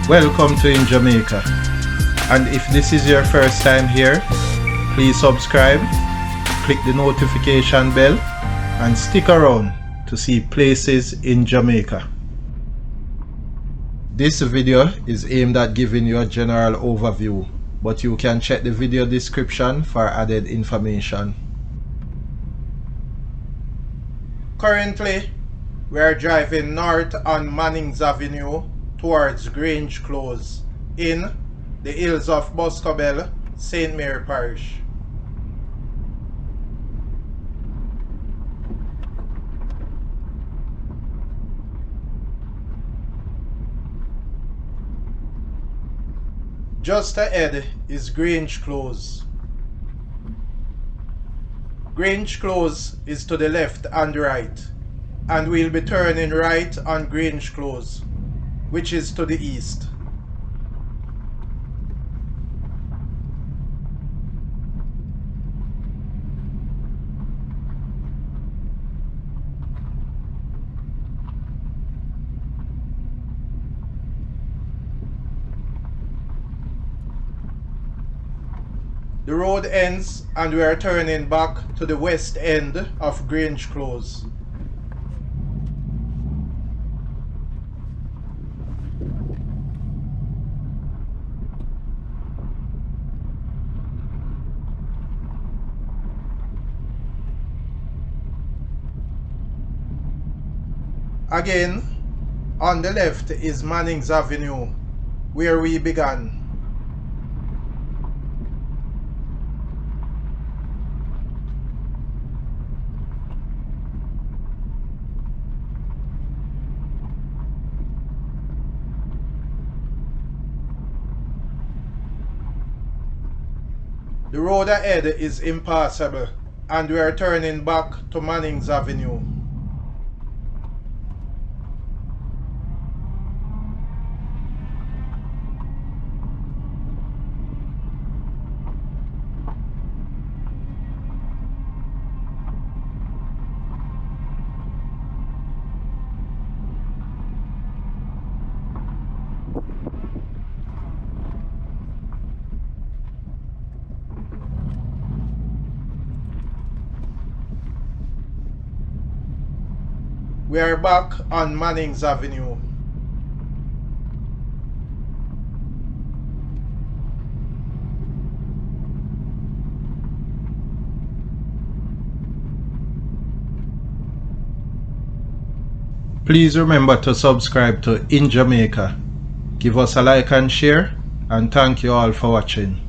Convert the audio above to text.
Welcome to In Jamaica, and if this is your first time here, please subscribe, click the notification bell and stick around to see places in Jamaica. This video is aimed at giving you a general overview, but you can check the video description for added information. Currently, we are driving north on Mannings Avenue towards Grange Close in the hills of Boscobel, St. Mary Parish. Just ahead is Grange Close. Grange Close is to the left and right, and we'll be turning right on Grange Close, which is to the east. The road ends and we are turning back to the west end of Grange Close. Again, on the left is Mannings Avenue, where we began. The road ahead is impassable, and we are turning back to Mannings Avenue. We are back on Mannings Avenue. Please remember to subscribe to In Jamaica. Give us a like and share, and thank you all for watching.